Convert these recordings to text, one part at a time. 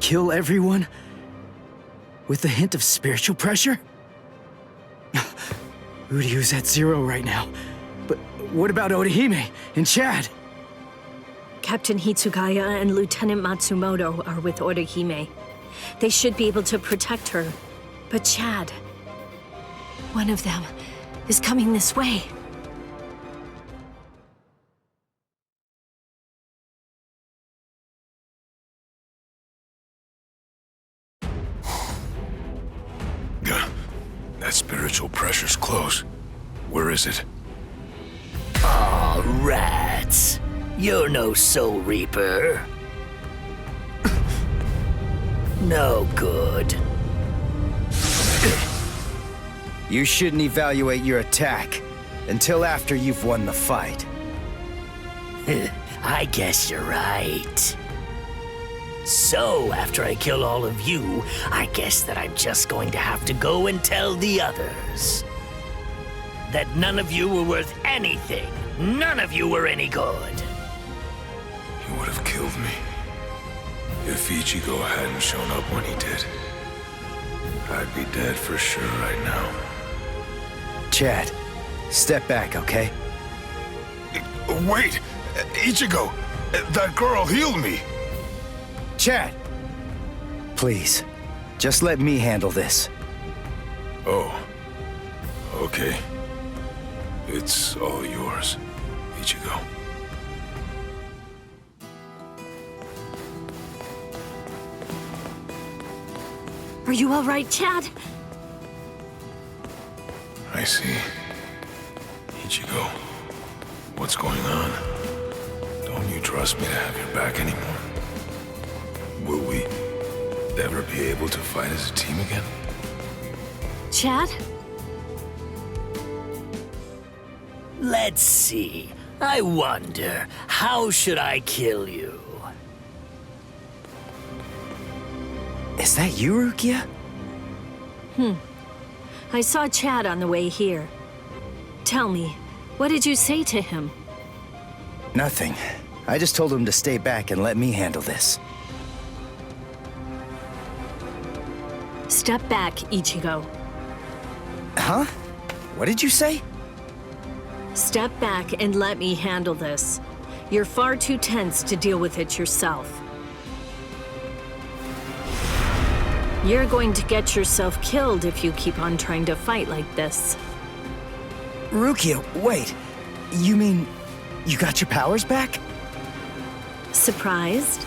kill everyone with a hint of spiritual pressure? Uryu's at 0 right now. But what about Orihime and Chad? Captain Hitsugaya and Lieutenant Matsumoto are with Orihime. They should be able to protect her. But Chad, one of them is coming this way. That spiritual pressure's close. Where is it? Aw, rats. You're no Soul Reaper. No good. You shouldn't evaluate your attack until after you've won the fight. I guess you're right. So, after I kill all of you, I guess that I'm just going to have to go and tell the others. That none of you were worth anything. None of you were any good. He would have killed me. If Ichigo hadn't shown up when he did, I'd be dead for sure right now. Chad, step back, okay? Wait! Ichigo! That girl healed me! Chad! Please, just let me handle this. Oh. Okay. It's all yours, Ichigo. Are you all right, Chad? I see. Ichigo, what's going on? Don't you trust me to have your back anymore? Will we ever be able to fight as a team again? Chad? Let's see. I wonder, how should I kill you? Is that you, Rukia? I saw Chad on the way here. Tell me, what did you say to him? Nothing. I just told him to stay back and let me handle this. Step back, Ichigo. Huh? What did you say? Step back and let me handle this. You're far too tense to deal with it yourself. You're going to get yourself killed if you keep on trying to fight like this. Rukia, wait. You mean you got your powers back? Surprised?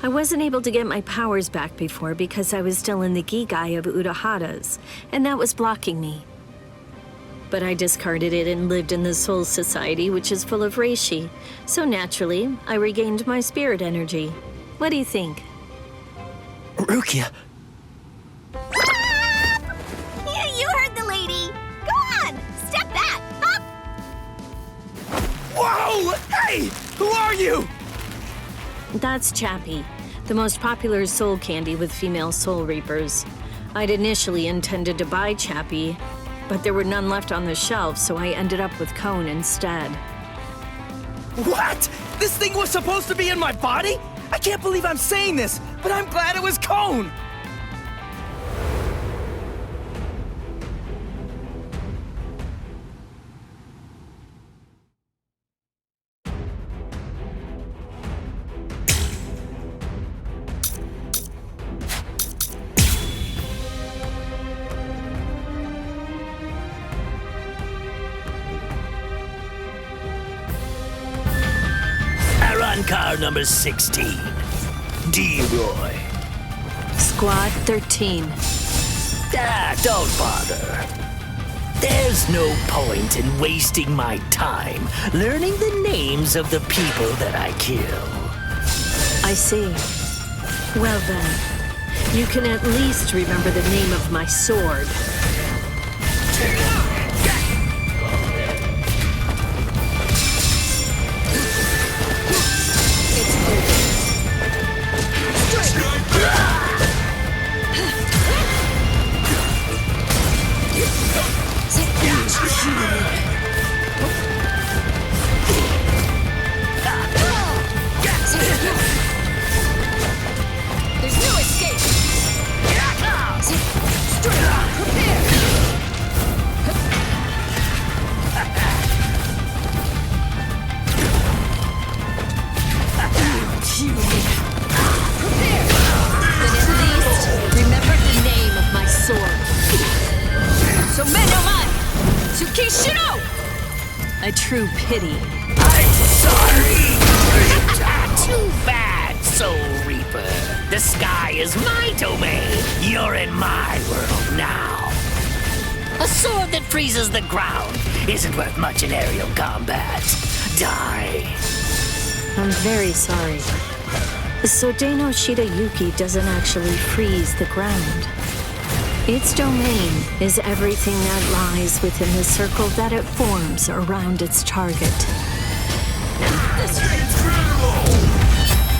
I wasn't able to get my powers back before because I was still in the Gigai of Urahara's, and that was blocking me. But I discarded it and lived in the Soul Society, which is full of reishi, so naturally, I regained my spirit energy. What do you think? Rukia! You heard the lady! Go on! Step back! Up! Whoa! Hey! Who are you? That's Chappie, the most popular soul candy with female soul reapers. I'd initially intended to buy Chappie, but there were none left on the shelf, so I ended up with Cone instead. What? This thing was supposed to be in my body? I can't believe I'm saying this, but I'm glad it was Cone! Arrancar number 16. D-Roy. Squad 13. Don't bother. There's no point in wasting my time learning the names of the people that I kill. I see. Well then, you can at least remember the name of my sword. There's no A true pity. I'm sorry! Too bad, Soul Reaper. The sky is my domain. You're in my world now. A sword that freezes the ground isn't worth much in aerial combat. Die. I'm very sorry. So Deno Shidayuki doesn't actually freeze the ground. Its domain is everything that lies within the circle that it forms around its target.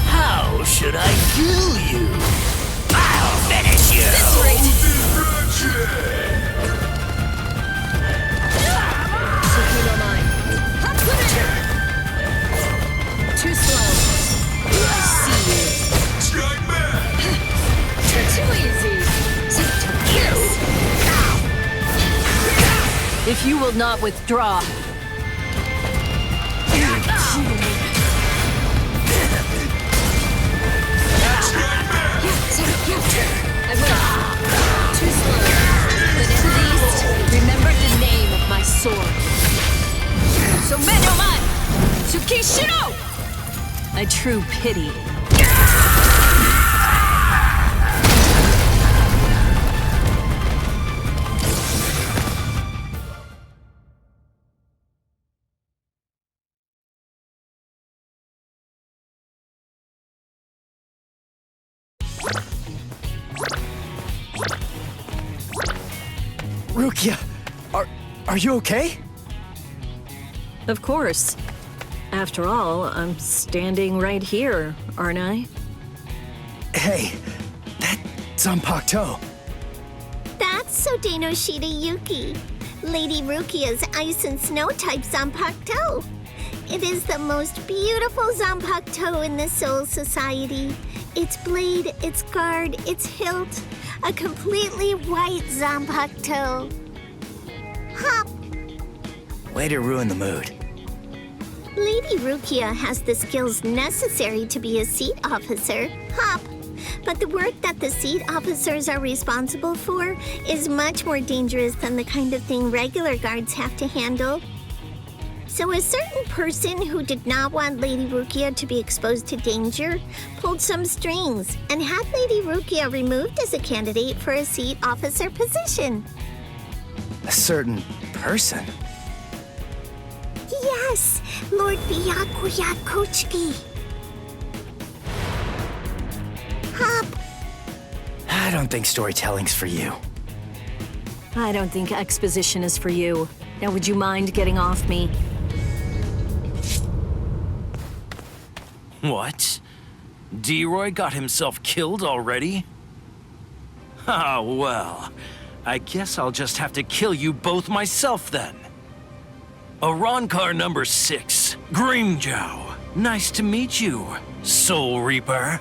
How should I kill you? I'll finish you! Too slow. I see you. Too easy. Yes. If you will not withdraw. I will. Too slow. But at least remember the name of my sword. So Menomon! Tsukishiro! A true pity. Rukia, are you okay? Of course. After all, I'm standing right here, aren't I? Hey, that's Zanpakuto. That's Sodeno Shidayuki, Lady Rukia's ice and snow type Zanpakuto. It is the most beautiful Zanpakuto in the Soul Society. Its blade, its guard, its hilt, a completely white Zanpakuto. Hop! Way to ruin the mood. Lady Rukia has the skills necessary to be a seat officer, Hop. But the work that the seat officers are responsible for is much more dangerous than the kind of thing regular guards have to handle. So a certain person who did not want Lady Rukia to be exposed to danger pulled some strings and had Lady Rukia removed as a candidate for a seat officer position. A certain person? Yes, Lord Byakuya Kochiki. Hop. I don't think storytelling's for you. I don't think exposition is for you. Now would you mind getting off me? What? D-Roy got himself killed already? Ah, well. I guess I'll just have to kill you both myself then. Arrancar number 6, Grimjow. Nice to meet you, Soul Reaper.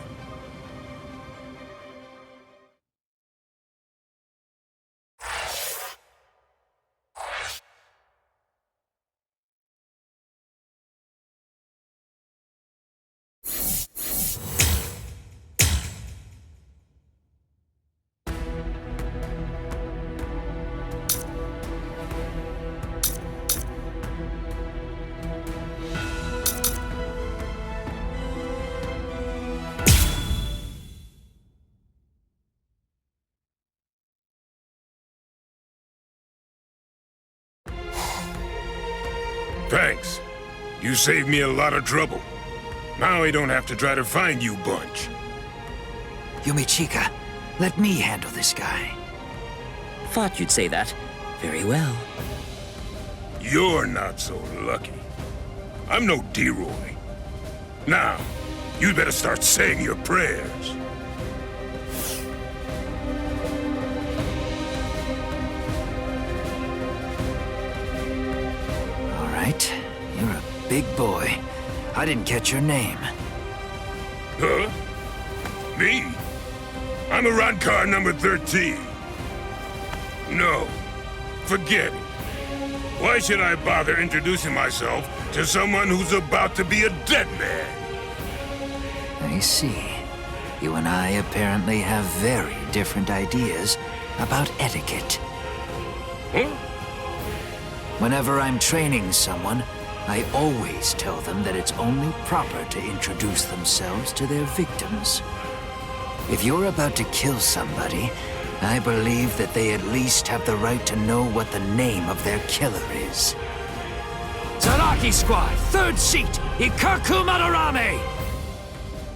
Thanks. You saved me a lot of trouble. Now I don't have to try to find you bunch. Yumichika, let me handle this guy. Thought you'd say that. Very well. You're not so lucky. I'm no D-Roy. Now, you'd better start saying your prayers. All right, you're a big boy. I didn't catch your name. Huh? Me? I'm Arrancar number 13. No, forget it. Why should I bother introducing myself to someone who's about to be a dead man? I see. You and I apparently have very different ideas about etiquette. Huh? Whenever I'm training someone, I always tell them that it's only proper to introduce themselves to their victims. If you're about to kill somebody, I believe that they at least have the right to know what the name of their killer is. Zaraki Squad, third seat, Ikaku Madarame!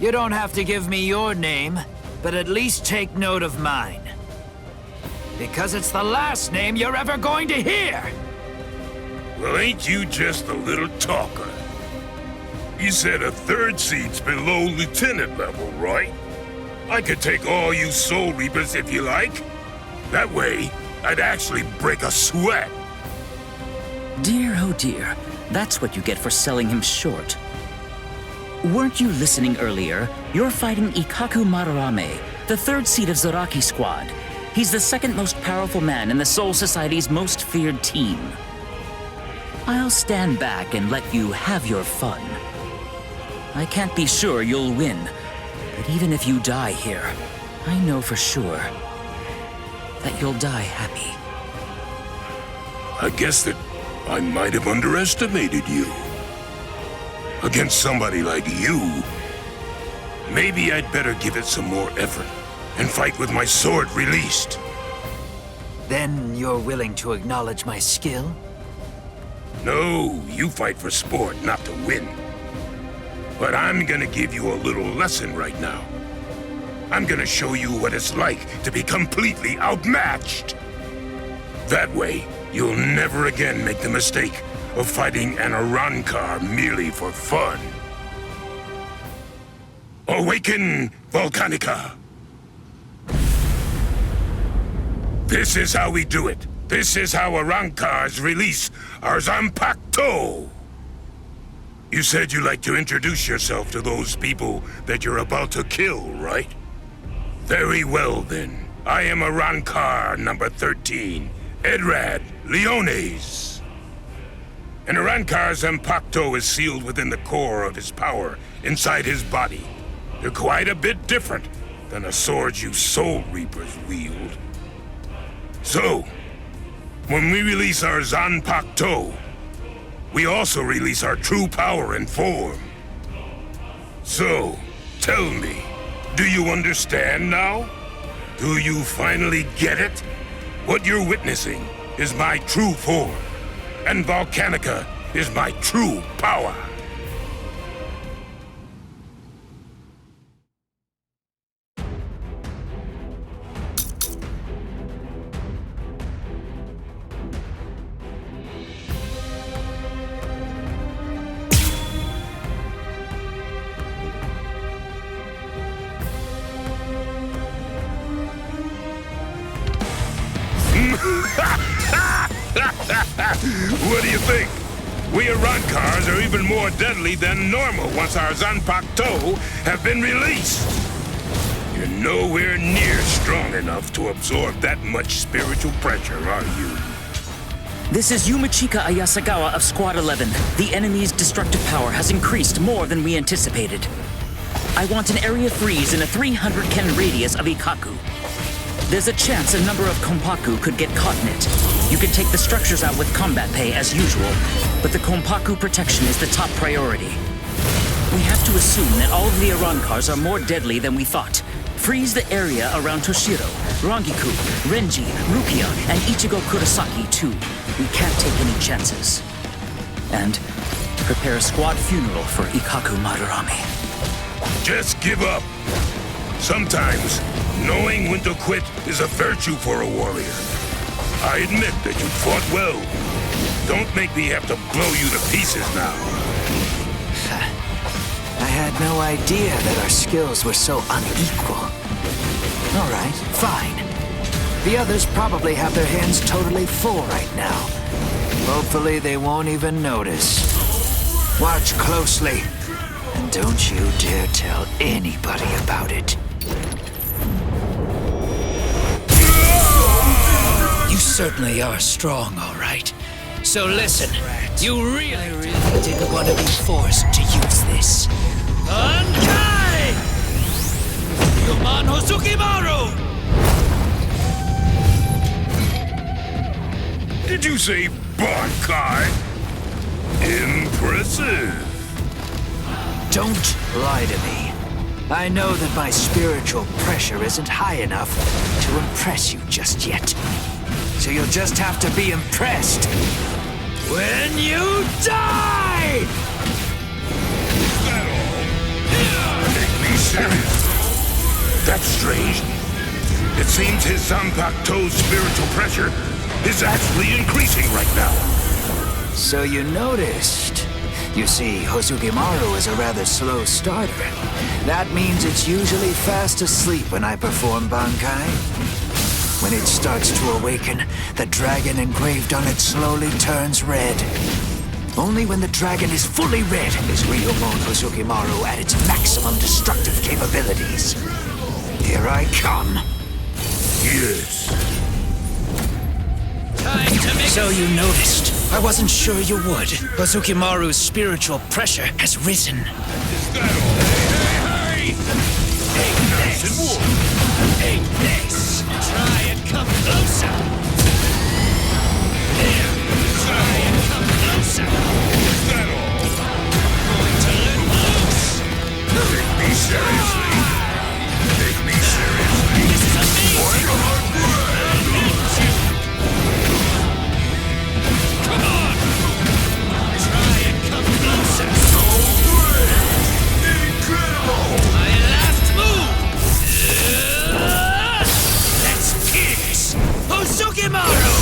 You don't have to give me your name, but at least take note of mine. Because it's the last name you're ever going to hear! Well, ain't you just a little talker? You said a third seat's below lieutenant level, right? I could take all you Soul Reapers if you like. That way, I'd actually break a sweat. Dear, oh dear. That's what you get for selling him short. Weren't you listening earlier? You're fighting Ikaku Madarame, the third seat of Zaraki Squad. He's the second most powerful man in the Soul Society's most feared team. I'll stand back and let you have your fun. I can't be sure you'll win, but even if you die here, I know for sure that you'll die happy. I guess that I might have underestimated you. Against somebody like you, maybe I'd better give it some more effort and fight with my sword released. Then you're willing to acknowledge my skill? No, you fight for sport, not to win. But I'm gonna give you a little lesson right now. I'm gonna show you what it's like to be completely outmatched. That way, you'll never again make the mistake of fighting an Arrancar merely for fun. Awaken, Volcanica! This is how we do it. This is how Arrancars release our Zanpakuto! You said you'd like to introduce yourself to those people that you're about to kill, right? Very well, then. I am Arrancar number 13, Edrad Leones. An Arrancar's Zanpakuto is sealed within the core of his power, inside his body. They're quite a bit different than the swords you Soul Reapers wield. So, when we release our Zanpakuto, we also release our true power and form. So, tell me, do you understand now? Do you finally get it? What you're witnessing is my true form, and Volcanica is my true power. What do you think? We Arrancars are even more deadly than normal once our Zanpakuto have been released. You're nowhere near strong enough to absorb that much spiritual pressure, are you? This is Yumichika Ayasagawa of Squad 11. The enemy's destructive power has increased more than we anticipated. I want an area freeze in a 300 ken radius of Ikaku. There's a chance a number of Konpaku could get caught in it. You can take the structures out with combat pay as usual, but the Konpaku protection is the top priority. We have to assume that all of the Arrancars are more deadly than we thought. Freeze the area around Toshiro, Rangiku, Renji, Rukia, and Ichigo Kurosaki too. We can't take any chances. And prepare a squad funeral for Ikaku Madarame. Just give up. Sometimes, knowing when to quit is a virtue for a warrior. I admit that you fought well. Don't make me have to blow you to pieces now. I had no idea that our skills were so unequal. All right, fine. The others probably have their hands totally full right now. Hopefully they won't even notice. Watch closely, and don't you dare tell anybody about it. You certainly are strong, all right. So listen, you really didn't want to be forced to use this. Ankai! Yuman Hosukimaru! Did you say, Bankai? Impressive. Don't lie to me. I know that my spiritual pressure isn't high enough to impress you just yet. So you'll just have to be impressed when you die! Is that all? Take me serious. That's strange. It seems his Zanpakuto's spiritual pressure is actually increasing right now. So you noticed. You see, Hozukimaru is a rather slow starter. That means it's usually fast asleep when I perform Bankai. When it starts to awaken, the dragon engraved on it slowly turns red. Only when the dragon is fully red is Ryomon Hozukimaru at its maximum destructive capabilities. Here I come. Yes. So you noticed. I wasn't sure you would. Hozukimaru's spiritual pressure has risen. Is that all? Hey! Take this! Take this! Try and come closer! There! Try and come closer! Is that all? Going to let loose! Take me seriously. Take me seriously. This is amazing! Come on! Try and come closer! Incredible! My last move! Let's kiss! Hozukimaru!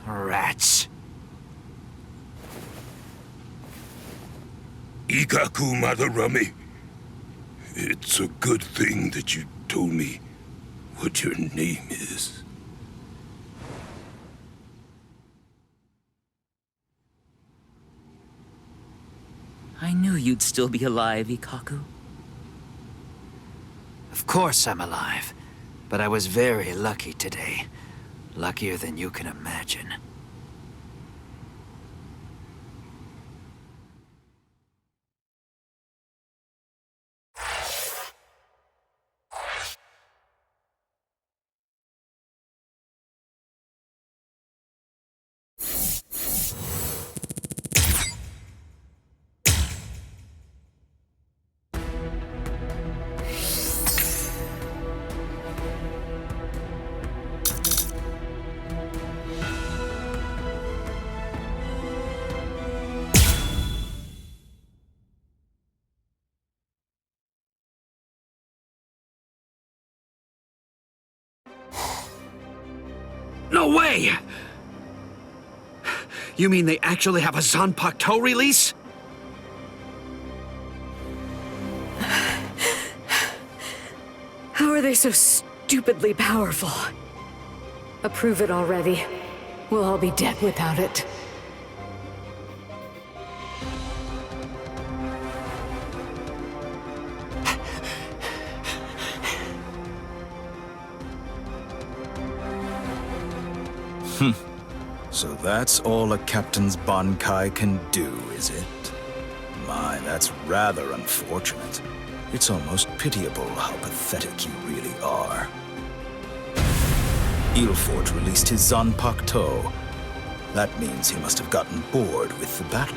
Rats. Ikaku Madarame. It's a good thing that you told me what your name is. I knew you'd still be alive, Ikaku. Of course I'm alive, but I was very lucky today. Luckier than you can imagine. No way! You mean they actually have a Zanpakuto release? How are they so stupidly powerful? Approve it already. We'll all be dead without it. So that's all a captain's Bankai can do, is it? My, that's rather unfortunate. It's almost pitiable how pathetic you really are. Ilfort released his Zanpakuto. That means he must have gotten bored with the battle.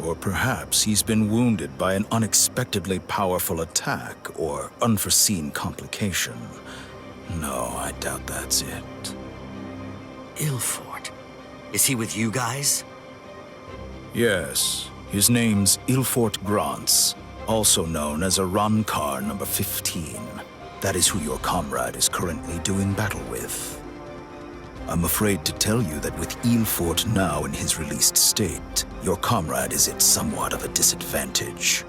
Or perhaps he's been wounded by an unexpectedly powerful attack or unforeseen complication. No, I doubt that's it. Ilfort? Is he with you guys? Yes, his name's Ilfort Grants, also known as Arrancar number 15. That is who your comrade is currently doing battle with. I'm afraid to tell you that with Ilfort now in his released state, your comrade is at somewhat of a disadvantage.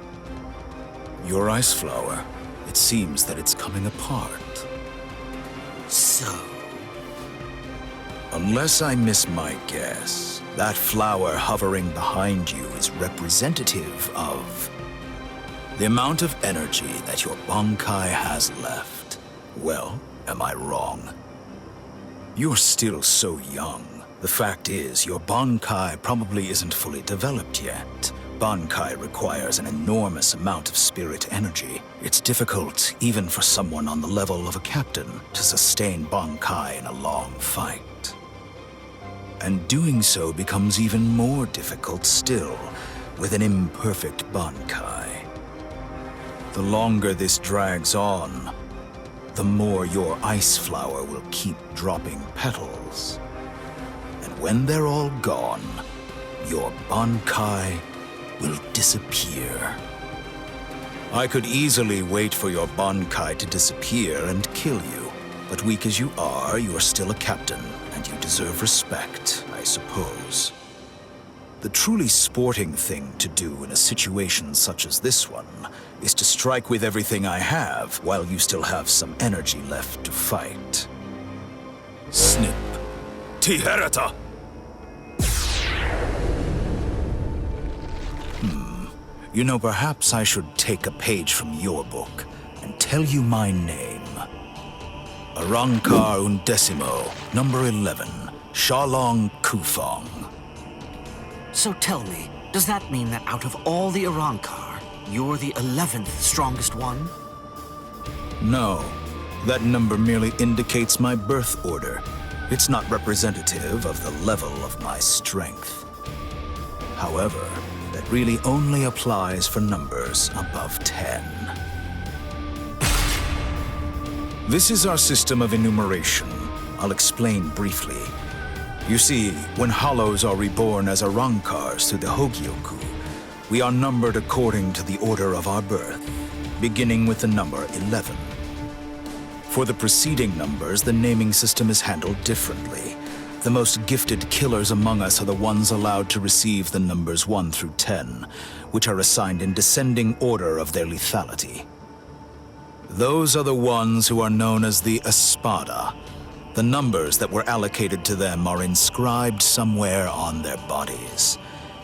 Your ice flower, it seems that it's coming apart. So? Unless I miss my guess, that flower hovering behind you is representative of the amount of energy that your Bankai has left. Well, am I wrong? You're still so young. The fact is, your Bankai probably isn't fully developed yet. Bankai requires an enormous amount of spirit energy. It's difficult, even for someone on the level of a captain, to sustain Bankai in a long fight. And doing so becomes even more difficult still, with an imperfect Bankai. The longer this drags on, the more your ice flower will keep dropping petals. And when they're all gone, your Bankai will disappear. I could easily wait for your Bankai to disappear and kill you. But weak as you are, you're still a captain, and you deserve respect, I suppose. The truly sporting thing to do in a situation such as this one is to strike with everything I have while you still have some energy left to fight. Snip. Tiherata! You know, perhaps I should take a page from your book and tell you my name. Arrancar Undecimo, number 11, Shalong Kufong. So tell me, does that mean that out of all the Arrancar, you're the 11th strongest one? No, that number merely indicates my birth order. It's not representative of the level of my strength. However, that really only applies for numbers above 10. This is our system of enumeration. I'll explain briefly. You see, when hollows are reborn as Arrancars through the Hogyoku, we are numbered according to the order of our birth, beginning with the number 11. For the preceding numbers, the naming system is handled differently. The most gifted killers among us are the ones allowed to receive the numbers 1 through 10, which are assigned in descending order of their lethality. Those are the ones who are known as the Espada. The numbers that were allocated to them are inscribed somewhere on their bodies.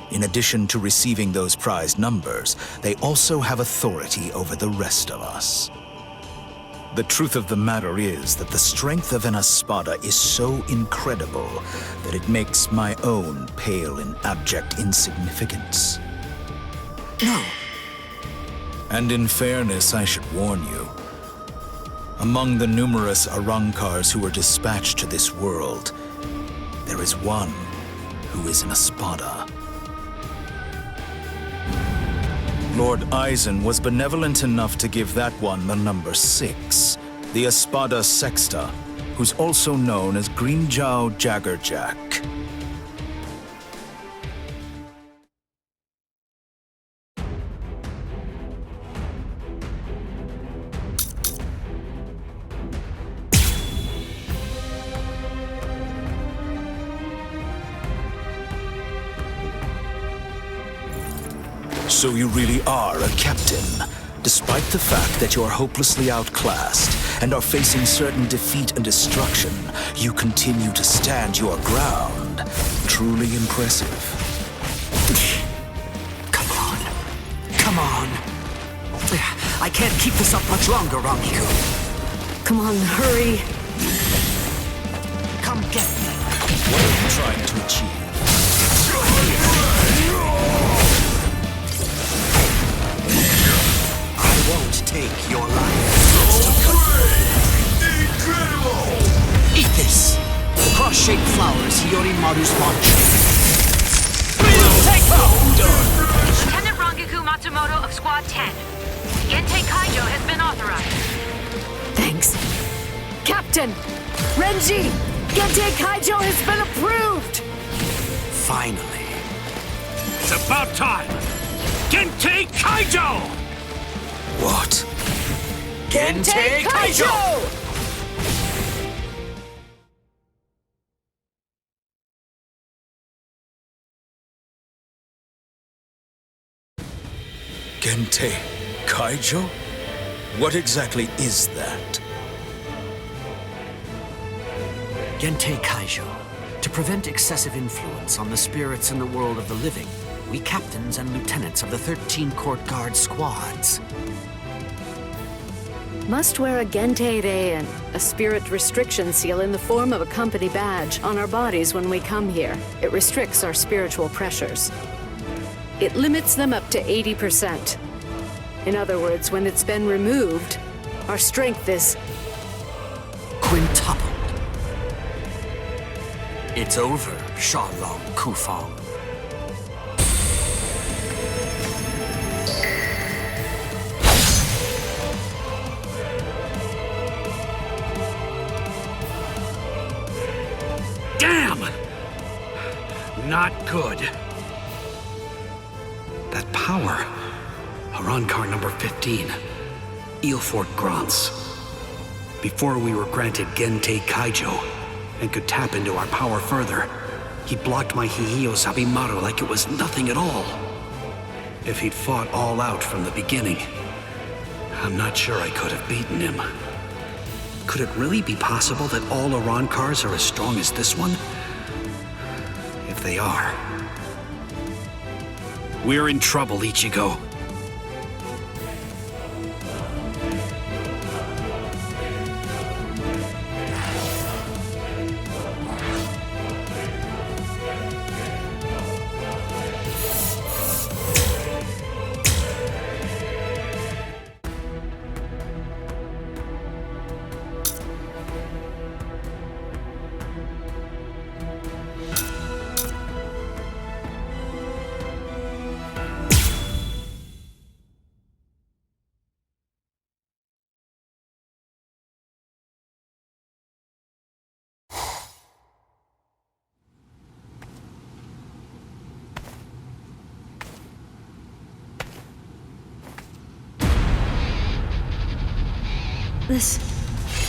In addition to receiving those prized numbers, they also have authority over the rest of us. The truth of the matter is that the strength of an Espada is so incredible that it makes my own pale in abject insignificance. No. And in fairness, I should warn you. Among the numerous Arrancars who were dispatched to this world, there is one who is an Espada. Lord Eisen was benevolent enough to give that one the number 6, the Espada Sexta, who's also known as Greenjow Jaggerjack. So you really are a captain, despite the fact that you're hopelessly outclassed and are facing certain defeat and destruction. You continue to stand your ground. Truly impressive. Come on. Come on. I can't keep this up much longer, Rangiku. Come on, hurry. Come get me. What are you trying to achieve? I won't take your life. Incredible! Eat this! The cross-shaped flowers Hiyori Maru's launch. Lieutenant Rangiku Matsumoto of Squad 10. Gentei Kaijo has been authorized. Thanks. Captain! Renji! Gentei Kaijo has been approved! Finally. It's about time! Gentei Kaijo! What? Gentei Kaijo! Gentei Kaijo? What exactly is that? Gentei Kaijo. To prevent excessive influence on the spirits in the world of the living, we captains and lieutenants of the 13 court guard squads. Must wear a Gente Rein, a spirit restriction seal in the form of a company badge, on our bodies when we come here. It restricts our spiritual pressures. It limits them up to 80%. In other words, when it's been removed, our strength is quintupled. It's over, Shalom Kufang. Damn! Not good. That power. Arrancar number 15. Ilfort Grants. Before we were granted Gente Kaijo and could tap into our power further, he blocked my Hihio Sabimaru like it was nothing at all. If he'd fought all out from the beginning, I'm not sure I could have beaten him. Could it really be possible that all Arrancars are as strong as this one? If they are, we're in trouble, Ichigo.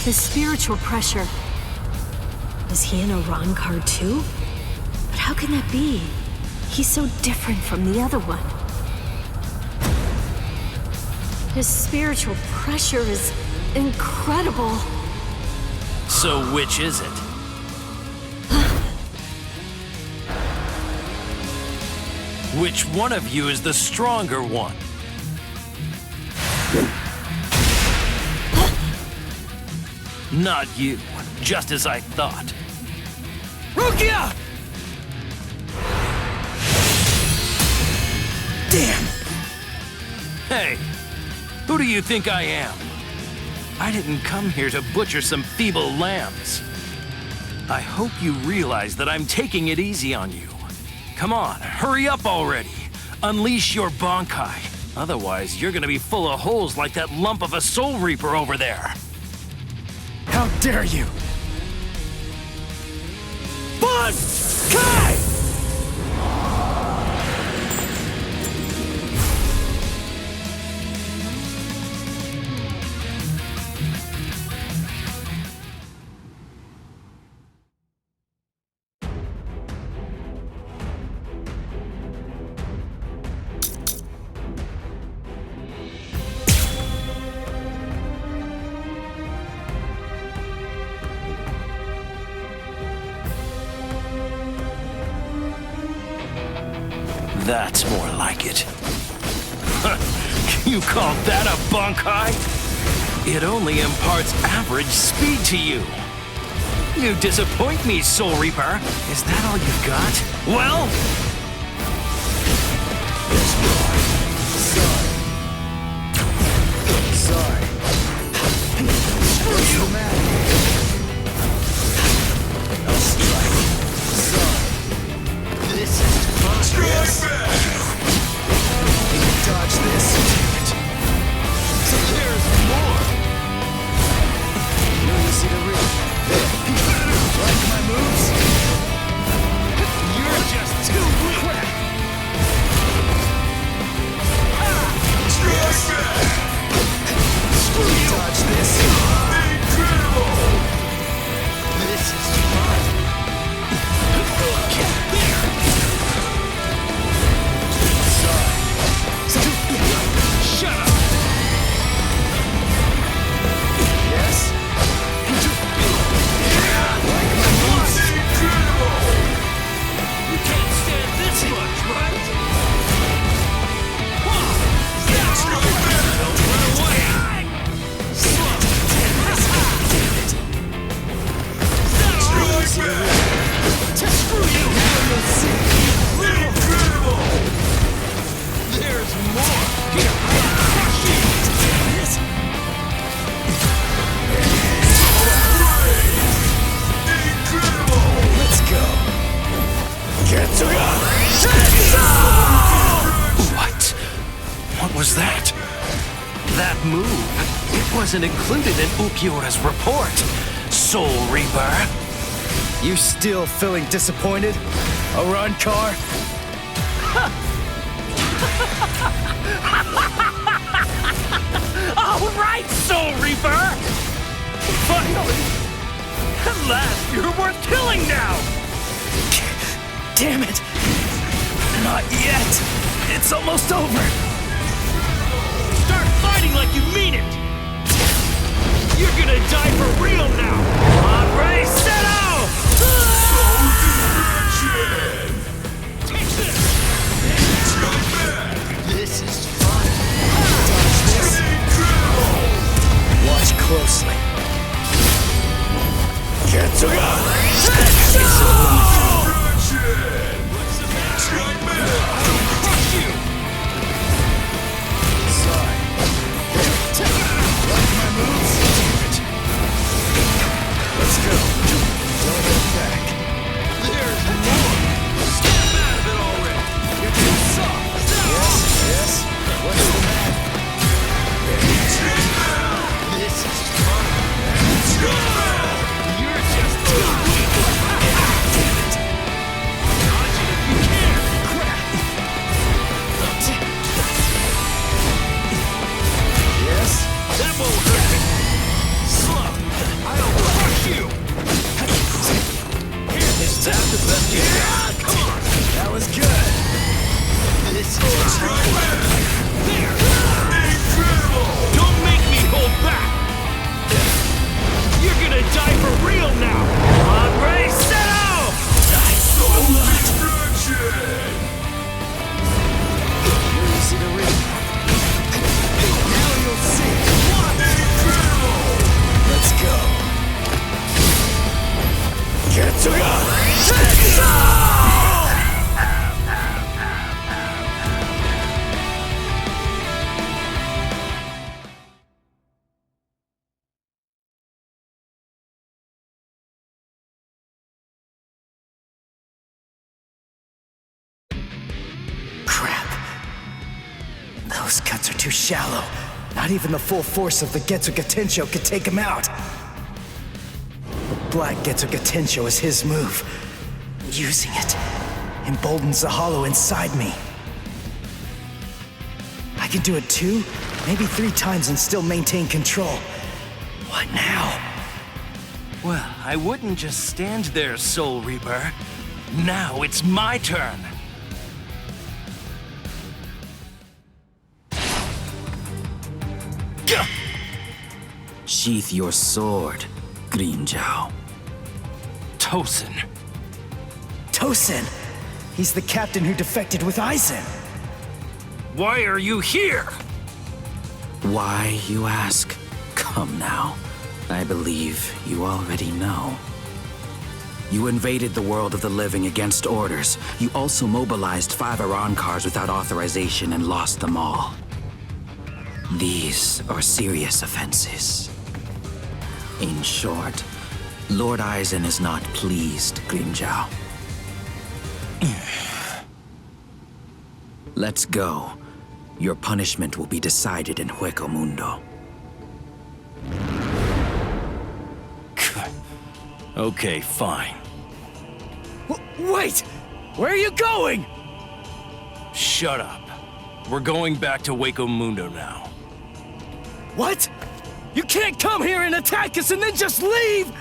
This spiritual pressure. Is he an Arrancar too? But how can that be? He's so different from the other one. His spiritual pressure is incredible. So which is it? Which one of you is the stronger one? Not you, just as I thought. Rukia! Damn! Hey, who do you think I am? I didn't come here to butcher some feeble lambs. I hope you realize that I'm taking it easy on you. Come on, hurry up already. Unleash your Bankai. Otherwise, you're gonna be full of holes like that lump of a Soul Reaper over there. How dare you! Bankai! That's more like it. You call that a Bankai? It only imparts average speed to you. You disappoint me, Soul Reaper. Is that all you got? Well? Sorry. Screw you, man. I'll strike. Sorry. This is monstrous. You can dodge this. Damn it. So there's more. You see the real. Like my moves? You're just too weak. Crap. wasn't included in Ukiura's report, Soul Reaper. You still feeling disappointed, Arrancar? All right, Soul Reaper! Finally! At last, you're worth killing now! Damn it! Not yet! It's almost over! Start fighting like you mean it! You're gonna die for real now! Hombre Zero! Take this! This is fun! Watch closely. Let's go. Don't look back. There's more. Snap out of it already. You're too soft. Yes. What's the matter? This is fun. You're just too weak. Damn it. Dodge it if you can. Crap. Yes? That won't hurt me! Slow! I'll crush you! Is that the best you got? Come on! That was good. This is There! Incredible! Don't make me hold back! You're gonna die for real now! Hombre Zero! Die so much! You're easy to read. Now you'll see. Incredible! Let's go. Crap. Those cuts are too shallow. Not even the full force of the Getsuga Tensho could take him out. The Black Getsuga Tensho is his move. Using it emboldens the hollow inside me. I can do it 2, maybe 3 times and still maintain control. What now? Well, I wouldn't just stand there, Soul Reaper. Now it's my turn. Gah! Sheath your sword, Grimmjow. Tosin. Tosin! He's the captain who defected with Aizen. Why are you here? Why, you ask? Come now. I believe you already know. You invaded the world of the living against orders. You also mobilized 5 Arrancars without authorization and lost them all. These are serious offenses. In short, Lord Aizen is not pleased, Grimmjow. Let's go. Your punishment will be decided in Hueco Mundo. Okay, fine. Wait! Where are you going? Shut up. We're going back to Hueco Mundo now. What? You can't come here and attack us and then just leave!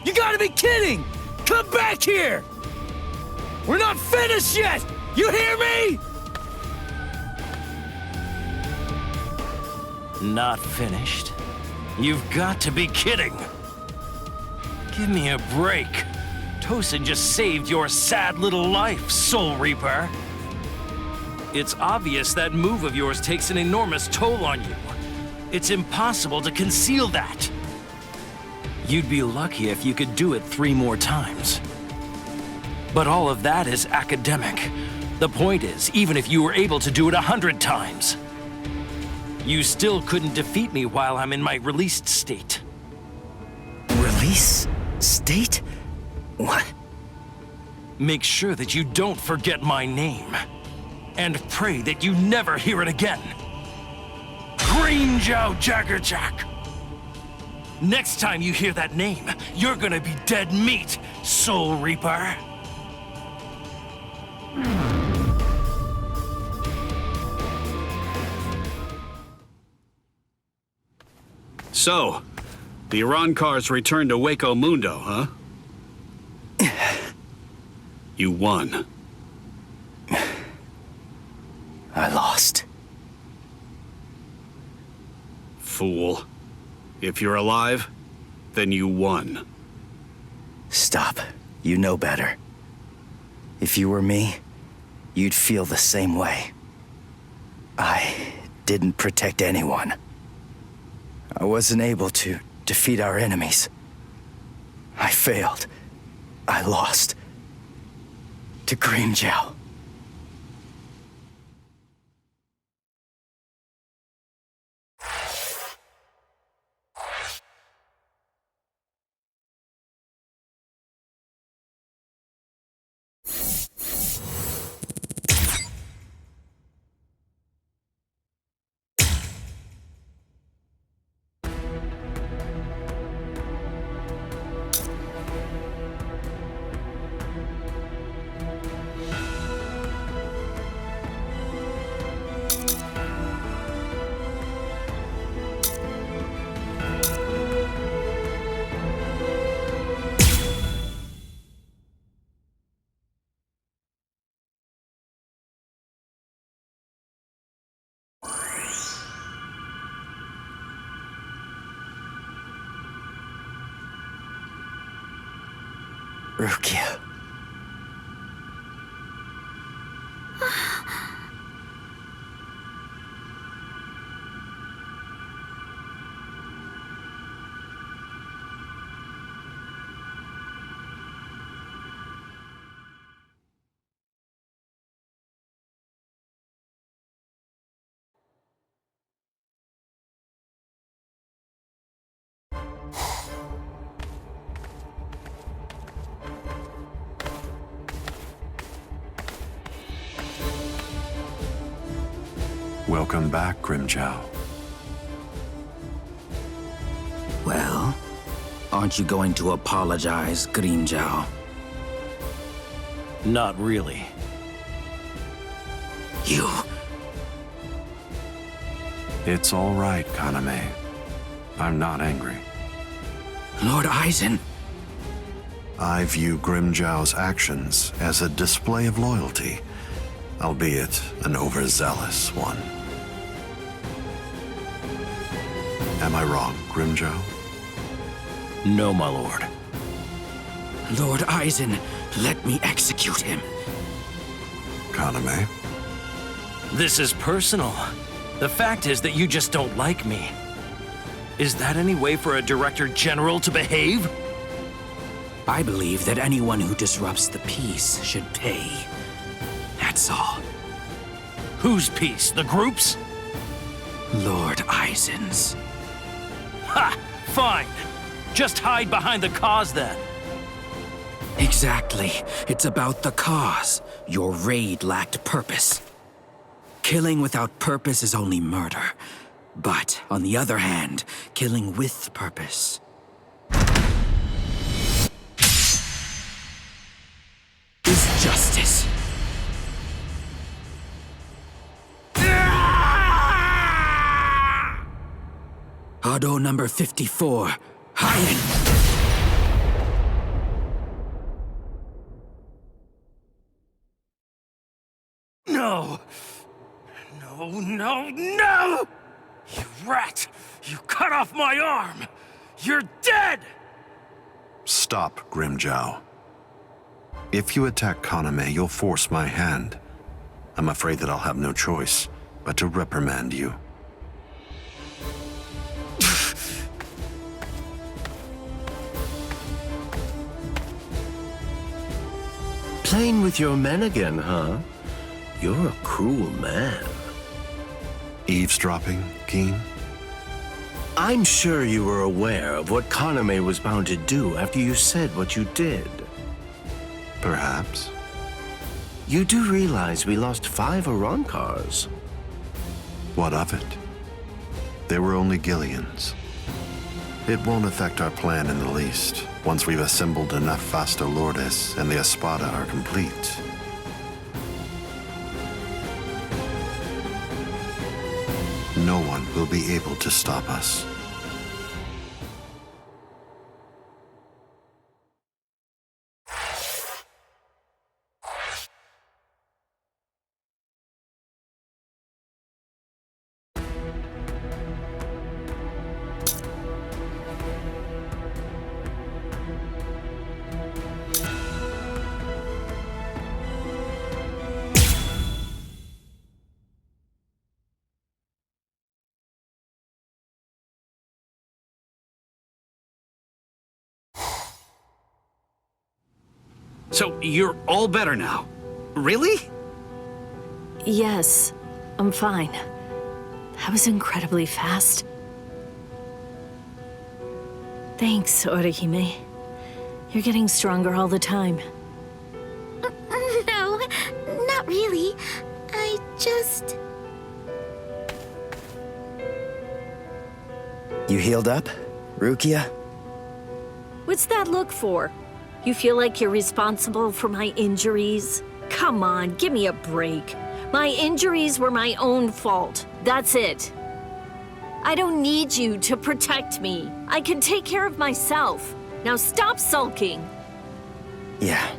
You gotta be kidding! Come back here! We're not finished yet! You hear me? Not finished? You've got to be kidding! Give me a break. Tosin just saved your sad little life, Soul Reaper. It's obvious that move of yours takes an enormous toll on you. It's impossible to conceal that. You'd be lucky if you could do it 3 more times. But all of that is academic. The point is, even if you were able to do it 100 times, you still couldn't defeat me while I'm in my released state. Release? State? What? Make sure that you don't forget my name. And pray that you never hear it again. Grimmjow Jaggerjack! Next time you hear that name, you're gonna be dead meat, Soul Reaper. So, the Arrancar's returned to Waco Mundo, huh? You won. I lost. Fool. If you're alive, then you won. Stop. You know better. If you were me, you'd feel the same way. I didn't protect anyone. I wasn't able to defeat our enemies. I failed. I lost. To Grimmjow. Rukia. Welcome back, Grimmjow. Well, aren't you going to apologize, Grimmjow? Not really. You... It's all right, Kaname. I'm not angry. Lord Aizen. I view Grimmjow's actions as a display of loyalty, albeit an overzealous one. Am I wrong, Grimmjow? No, my lord. Lord Aizen, let me execute him. Kaname? This is personal. The fact is that you just don't like me. Is that any way for a Director General to behave? I believe that anyone who disrupts the peace should pay. That's all. Whose peace? The group's? Lord Aizen's. Ha! Fine. Just hide behind the cause then. Exactly. It's about the cause. Your raid lacked purpose. Killing without purpose is only murder. But, on the other hand, killing with purpose is justice. Hado number 54, Hien. No! No, no, no! You rat! You cut off my arm! You're dead! Stop, Grimmjow. If you attack Kaname, you'll force my hand. I'm afraid that I'll have no choice but to reprimand you. Playing with your men again, huh? You're a cruel man. Eavesdropping, Keen? I'm sure you were aware of what Kaname was bound to do after you said what you did. Perhaps. You do realize we lost 5 Arrancars. What of it? They were only Gillians. It won't affect our plan in the least, once we've assembled enough Vasto Lourdes and the Espada are complete. No one will be able to stop us. So you're all better now? Really? Yes, I'm fine. That was incredibly fast. Thanks, Orihime. You're getting stronger all the time. No, not really. I just... You healed up, Rukia? What's that look for? You feel like you're responsible for my injuries? Come on, give me a break. My injuries were my own fault. That's it. I don't need you to protect me. I can take care of myself. Now stop sulking. Yeah.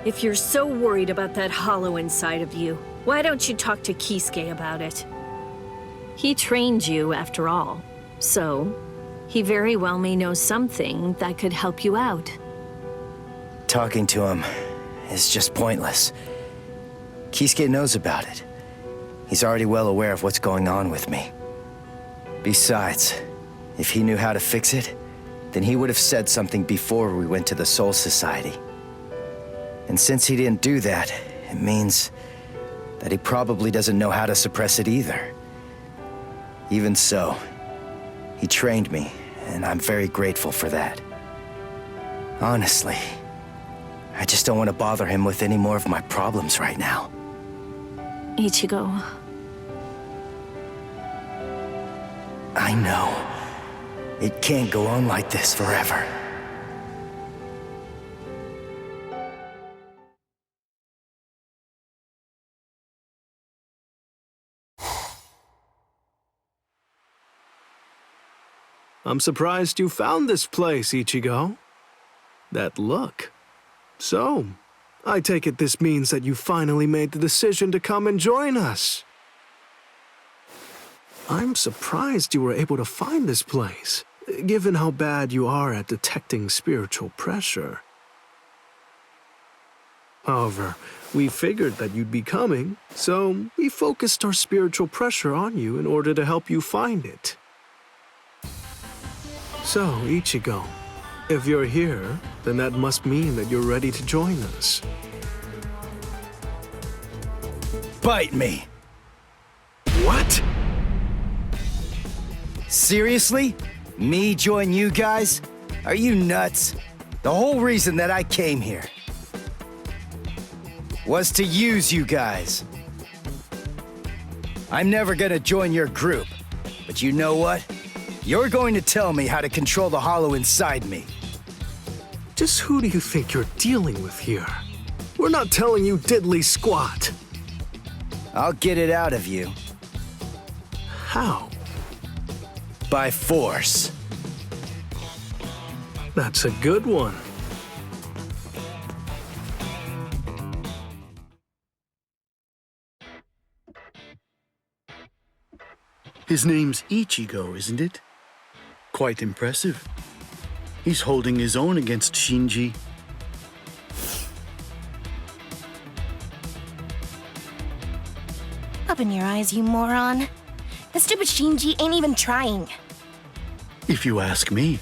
If you're so worried about that hollow inside of you, why don't you talk to Kisuke about it? He trained you, after all. So, he very well may know something that could help you out. Talking to him is just pointless. Kisuke knows about it. He's already well aware of what's going on with me. Besides, if he knew how to fix it, then he would have said something before we went to the Soul Society. And since he didn't do that, it means that he probably doesn't know how to suppress it either. Even so, he trained me, and I'm very grateful for that. Honestly, I just don't want to bother him with any more of my problems right now. Ichigo. I know. It can't go on like this forever. I'm surprised you found this place, Ichigo. That look. So, I take it this means that you finally made the decision to come and join us. I'm surprised you were able to find this place, given how bad you are at detecting spiritual pressure. However, we figured that you'd be coming, so we focused our spiritual pressure on you in order to help you find it. So, Ichigo, if you're here, then that must mean that you're ready to join us. Bite me! What? Seriously? Me join you guys? Are you nuts? The whole reason that I came here was to use you guys. I'm never gonna join your group, but you know what? You're going to tell me how to control the hollow inside me. Just who do you think you're dealing with here? We're not telling you diddly squat. I'll get it out of you. How? By force. That's a good one. His name's Ichigo, isn't it? Quite impressive. He's holding his own against Shinji. Open your eyes, you moron. The stupid Shinji ain't even trying. If you ask me,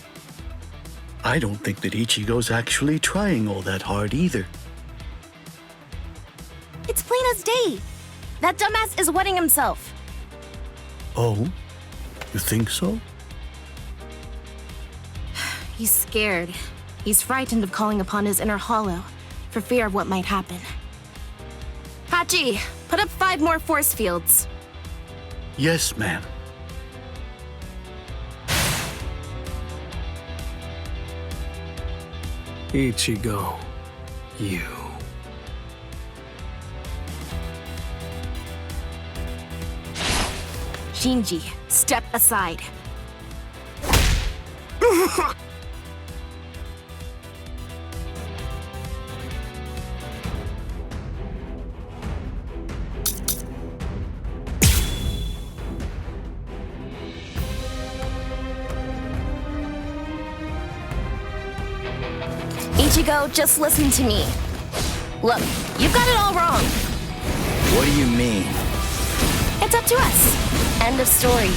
I don't think that Ichigo's actually trying all that hard either. It's plain as day. That dumbass is wetting himself. Oh? You think so? He's scared. He's frightened of calling upon his inner hollow, for fear of what might happen. Hachi, put up 5 more force fields. Yes, ma'am. Ichigo, you. Shinji, step aside. Ichigo, just listen to me. Look, you've got it all wrong. What do you mean? It's up to us. End of story.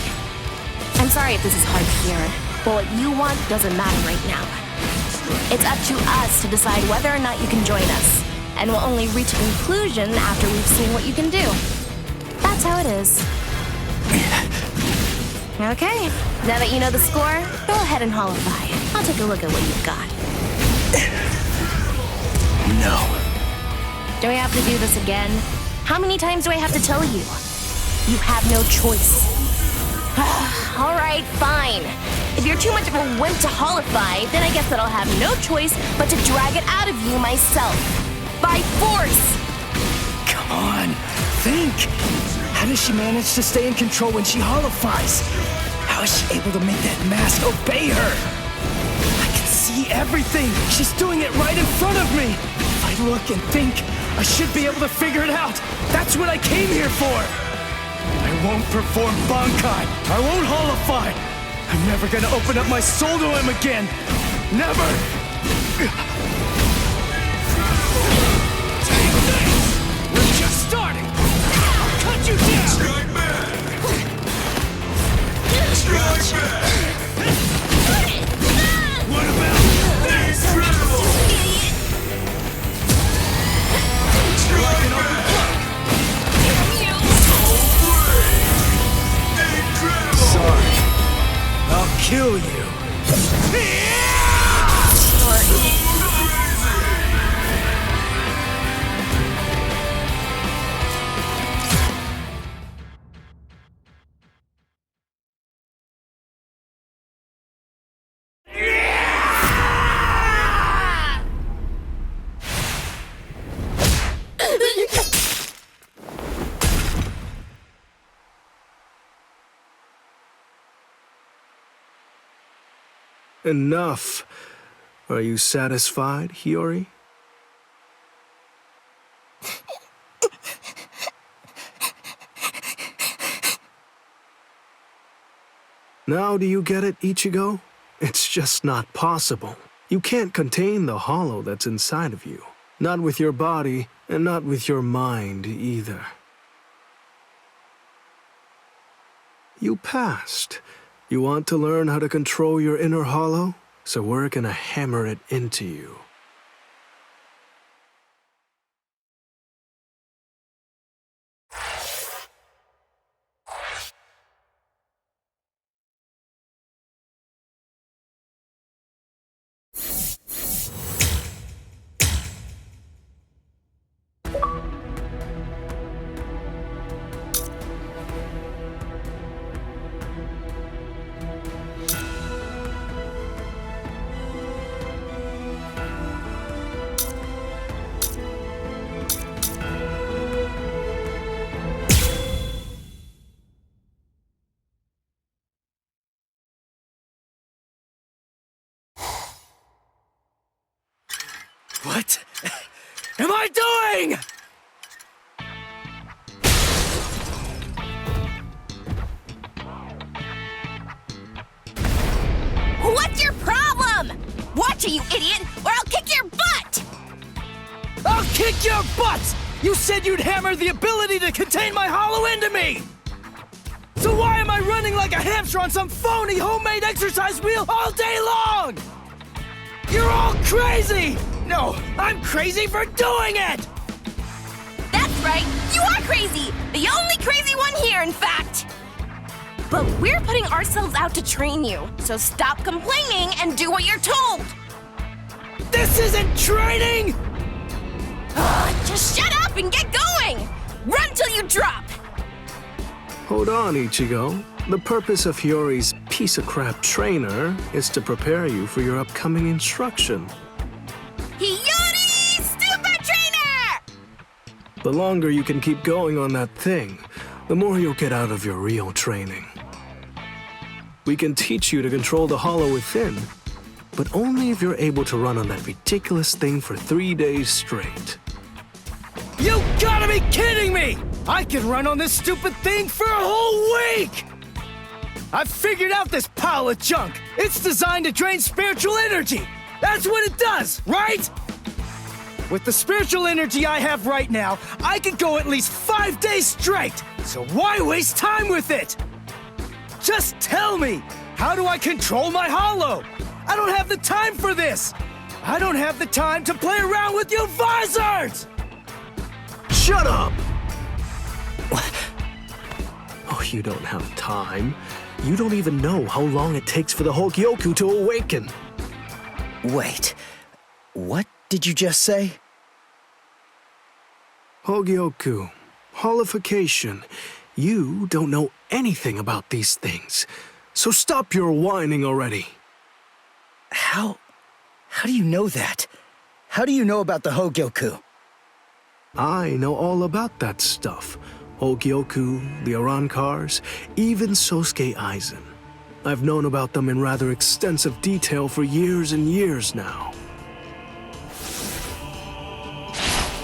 I'm sorry if this is hard to hear, but what you want doesn't matter right now. It's up to us to decide whether or not you can join us, and we'll only reach a conclusion after we've seen what you can do. That's how it is. Okay, now that you know the score, go ahead and holify. I'll take a look at what you've got. No. Do I have to do this again? How many times do I have to tell you? You have no choice. All right, fine. If you're too much of a wimp to holify, then I guess that I'll have no choice but to drag it out of you myself. By force! Come on, think! How does she manage to stay in control when she holifies? How is she able to make that mask obey her? I can see everything! She's doing it right in front of me! If I look and think, I should be able to figure it out! That's what I came here for! I won't perform Bankai! I won't holify! I'm never gonna open up my soul to him again! Never! Take this! We're just starting! I'll cut you down! Strike back! Strike back! What about this? Incredible! Strike an open book! Incredible! Sorry. I'll kill you. Enough. Are you satisfied, Hiyori? Now do you get it, Ichigo? It's just not possible. You can't contain the hollow that's inside of you. Not with your body, and not with your mind either. You passed. You want to learn how to control your inner hollow? So we're gonna hammer it into you. What am I doing? What's your problem? Watch it, you idiot, or I'll kick your butt! I'll kick your butt! You said you'd hammer the ability to contain my hollow into me! So why am I running like a hamster on some phony homemade exercise wheel all day long? You're all crazy! No, I'm crazy for doing it! That's right, you are crazy! The only crazy one here, in fact! But we're putting ourselves out to train you, so stop complaining and do what you're told! This isn't training! Just shut up and get going! Run till you drop! Hold on, Ichigo. The purpose of Hiyori's piece-of-crap trainer is to prepare you for your upcoming instruction. Hiyori Super Trainer! The longer you can keep going on that thing, the more you'll get out of your real training. We can teach you to control the hollow within, but only if you're able to run on that ridiculous thing for 3 days straight. You gotta be kidding me! I can run on this stupid thing for a whole week! I've figured out this pile of junk. It's designed to drain spiritual energy. That's what it does, right? With the spiritual energy I have right now, I could go at least 5 days straight. So why waste time with it? Just tell me, how do I control my hollow? I don't have the time for this. I don't have the time to play around with you visors! Shut up! Oh, you don't have time. You don't even know how long it takes for the Hogyoku to awaken. Wait, what did you just say? Hogyoku, holification. You don't know anything about these things, so stop your whining already. How do you know that? How do you know about the Hogyoku? I know all about that stuff. Hogyoku, the Arrancars, even Sosuke Aizen. I've known about them in rather extensive detail for years and years now.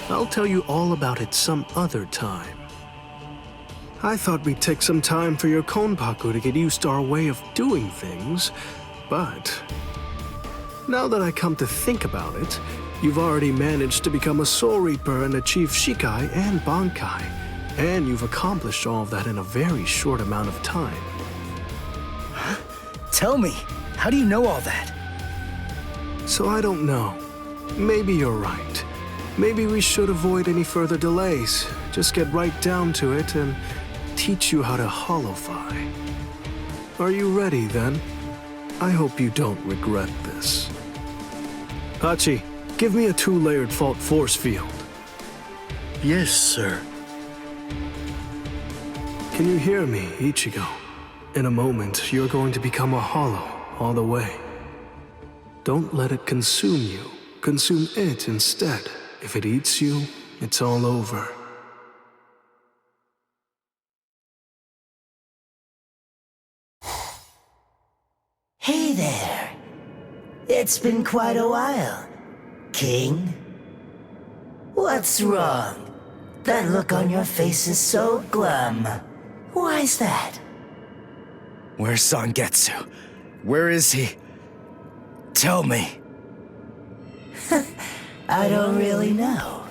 I'll tell you all about it some other time. I thought we'd take some time for your Konpaku to get used to our way of doing things, but now that I come to think about it, you've already managed to become a Soul Reaper and achieve Shikai and Bankai, and you've accomplished all of that in a very short amount of time. Huh? Tell me, how do you know all that? So I don't know. Maybe you're right. Maybe we should avoid any further delays. Just get right down to it and teach you how to holofy. Are you ready then? I hope you don't regret this. Hachi, give me a 2-layered fault force field. Yes, sir. Can you hear me, Ichigo? In a moment, you're going to become a hollow all the way. Don't let it consume you. Consume it instead. If it eats you, it's all over. Hey there. It's been quite a while, King. What's wrong? That look on your face is so glum. Why's that? Where's Zangetsu? Where is he? Tell me. I don't really know.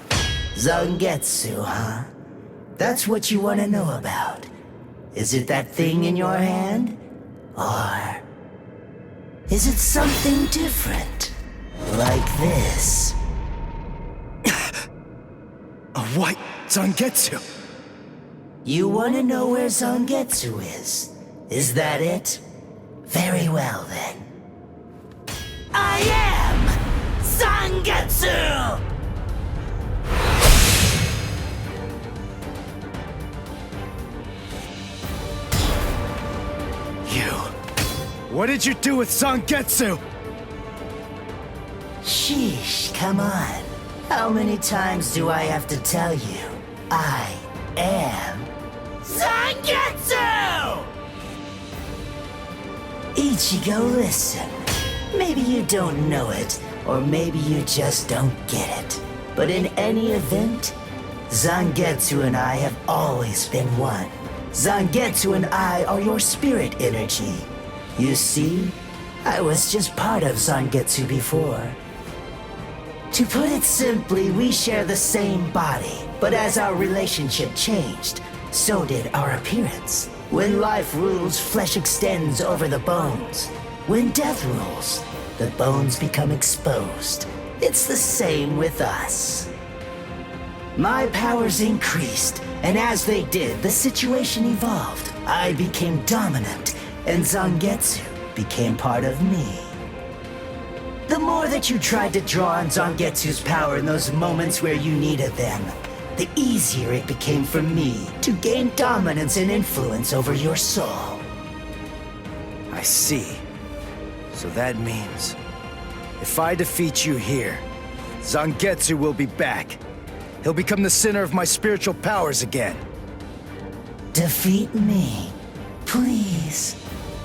Zangetsu, huh? That's what you want to know about. Is it that thing in your hand? Or is it something different? Like this? A white Zangetsu. You want to know where Zangetsu is? Is that it? Very well then. I am Zangetsu! You. What did you do with Zangetsu? Sheesh, come on. How many times do I have to tell you? I am Zangetsu! Ichigo, listen. Maybe you don't know it, or maybe you just don't get it. But in any event, Zangetsu and I have always been one. Zangetsu and I are your spirit energy. You see, I was just part of Zangetsu before. To put it simply, we share the same body, but as our relationship changed, so did our appearance. When life rules, flesh extends over the bones. When death rules, the bones become exposed. It's the same with us. My powers increased, and as they did, the situation evolved. I became dominant, and Zangetsu became part of me. The more that you tried to draw on Zangetsu's power in those moments where you needed them, the easier it became for me to gain dominance and influence over your soul. I see. So that means, if I defeat you here, Zangetsu will be back. He'll become the center of my spiritual powers again. Defeat me, please.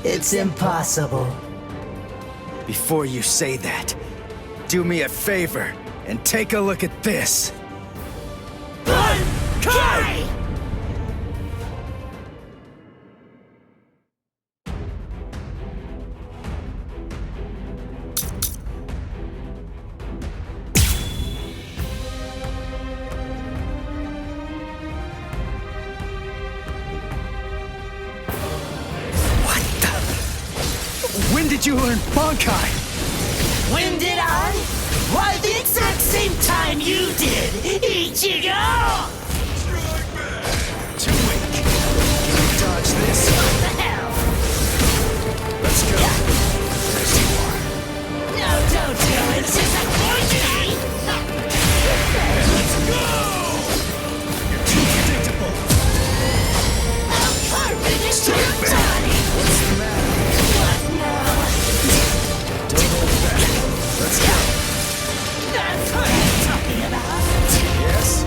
It's impossible. Before you say that, do me a favor and take a look at this. Kai! When did you learn Bankai? When did I? Why, the exact same time you did, Ichigo! Too weak. Can you dodge this? What the hell? Let's go. There you are. No, don't do it. Disappoint me! Let's go! You're too predictable. I'll carve it into your body! What's the matter? What now? Don't hold back. Let's go. That's what I'm talking about! Yes?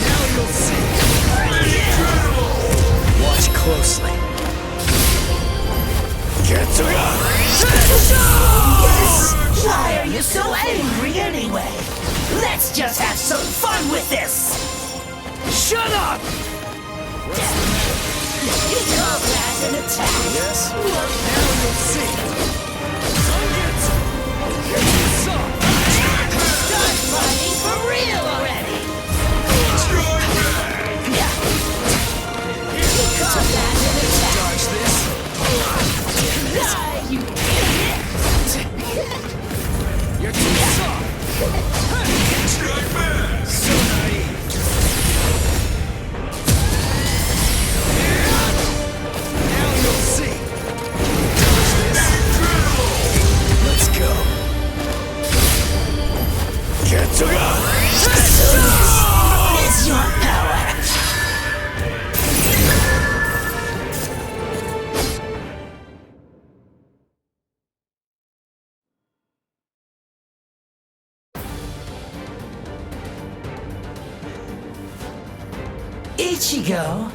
Now you'll see. Watch closely. Yes! Why are you so angry anyway? Let's just have some fun with this! Shut up! You call that an attack? Yes? Now you'll see. Start fighting for real already! You call that an attack? Dodge this. Die, you idiot! You're too soft. So naive. Now you'll see. Dodge this. Let's go. It's your power! Ichigo,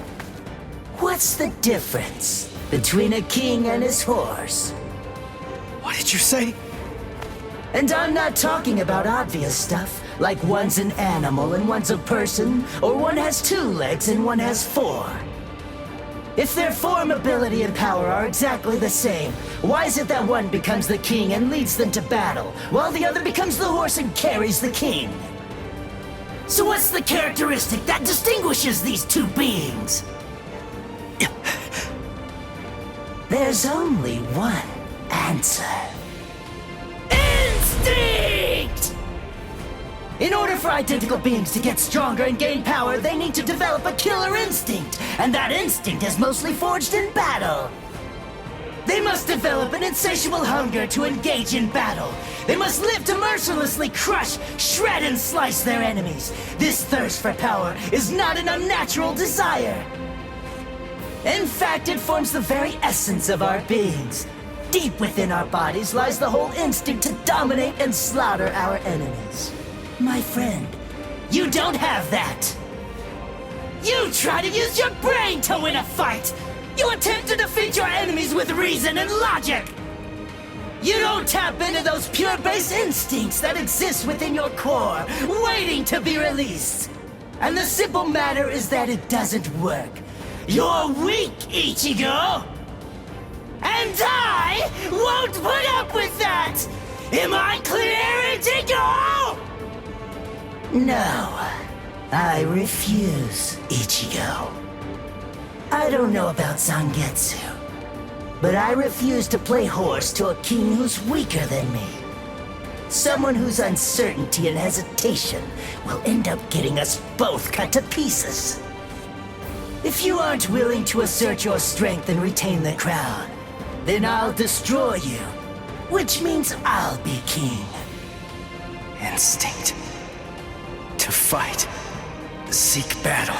what's the difference between a king and his horse? What did you say? And I'm not talking about obvious stuff, like one's an animal and one's a person, or one has 2 legs and one has 4. If their form, ability, and power are exactly the same, why is it that one becomes the king and leads them to battle, while the other becomes the horse and carries the king? So what's the characteristic that distinguishes these 2 beings? There's only one answer. Instinct! In order for identical beings to get stronger and gain power, they need to develop a killer instinct, and that instinct is mostly forged in battle. They must develop an insatiable hunger to engage in battle. They must live to mercilessly crush, shred, and slice their enemies. This thirst for power is not an unnatural desire. In fact, it forms the very essence of our beings. Deep within our bodies lies the whole instinct to dominate and slaughter our enemies. My friend, you don't have that. You try to use your brain to win a fight. You attempt to defeat your enemies with reason and logic. You don't tap into those pure base instincts that exist within your core, waiting to be released. And the simple matter is that it doesn't work. You're weak, Ichigo! And I won't put up with that! Am I clear, Ichigo? No, I refuse, Ichigo. I don't know about Zangetsu, but I refuse to play horse to a king who's weaker than me. Someone whose uncertainty and hesitation will end up getting us both cut to pieces. If you aren't willing to assert your strength and retain the crown, then I'll destroy you, which means I'll be king. Instinct. To fight. Seek battle.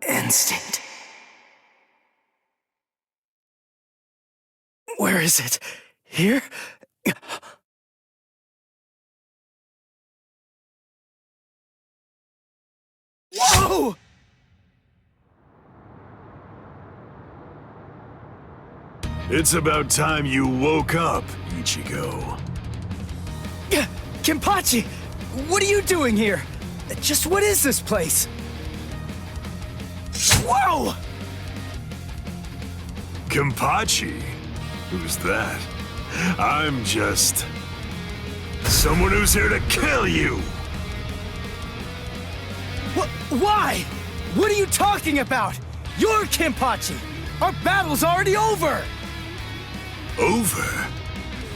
Instinct. Where is it? Here? Whoa! It's about time you woke up, Ichigo. Kenpachi! What are you doing here? Just what is this place? Whoa! Kenpachi? Who's that? I'm just... someone who's here to kill you! Why? What are you talking about? You're Kenpachi! Our battle's already over! Over?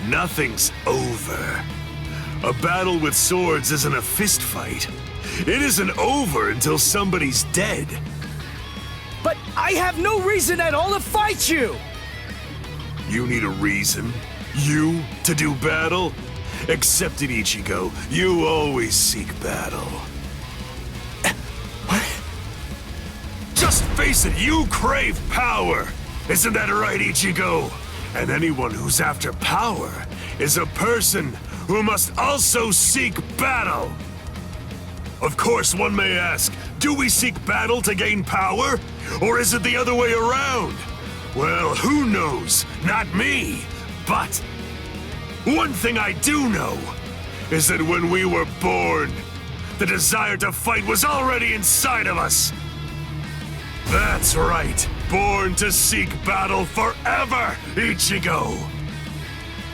Nothing's over. A battle with swords isn't a fist fight. It isn't over until somebody's dead. But I have no reason at all to fight you! You need a reason? You to do battle? Accept it, Ichigo. You always seek battle. What? Just face it, you crave power! Isn't that right, Ichigo? And anyone who's after power is a person who must also seek battle. Of course, one may ask, do we seek battle to gain power? Or is it the other way around? Well, who knows? Not me. But one thing I do know is that when we were born, the desire to fight was already inside of us. That's right. Born to seek battle forever, Ichigo!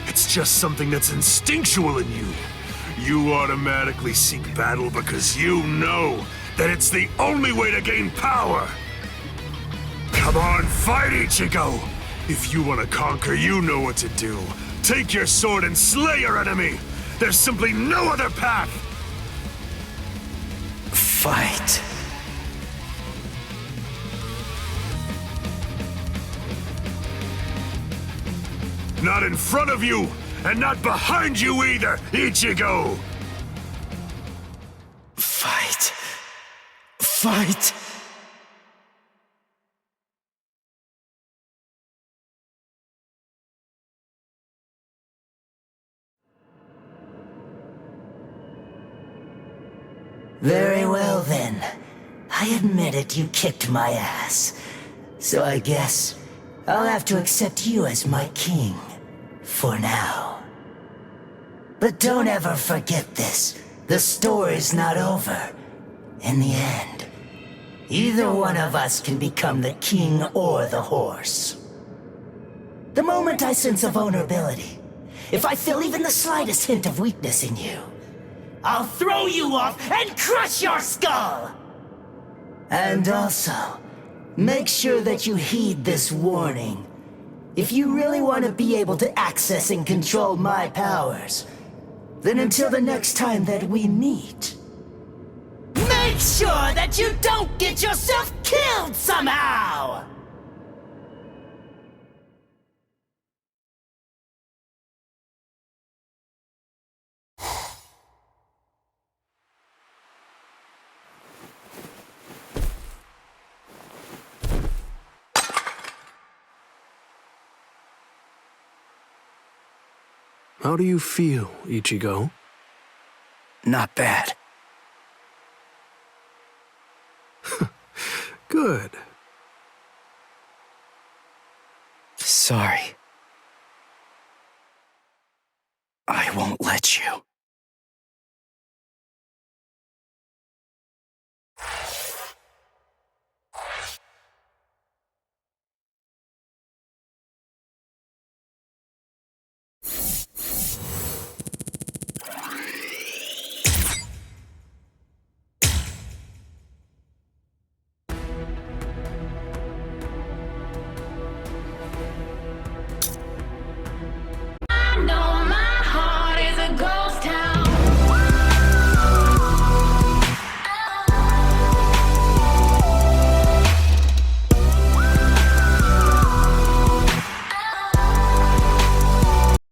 It's just something that's instinctual in you. You automatically seek battle because you know that it's the only way to gain power. Come on, fight, Ichigo! If you want to conquer, you know what to do. Take your sword and slay your enemy! There's simply no other path! Fight. Not in front of you, and not behind you either, Ichigo! Fight. Fight. Very well then. I admit it, you kicked my ass. So I guess I'll have to accept you as my king. For now. But don't ever forget this. The story's not over. In the end, either one of us can become the king or the horse. The moment I sense a vulnerability, if I feel even the slightest hint of weakness in you, I'll throw you off and crush your skull! And also, make sure that you heed this warning. If you really want to be able to access and control my powers, then until the next time that we meet, make sure that you don't get yourself killed somehow! How do you feel, Ichigo? Not bad. Good. Sorry. I won't let you.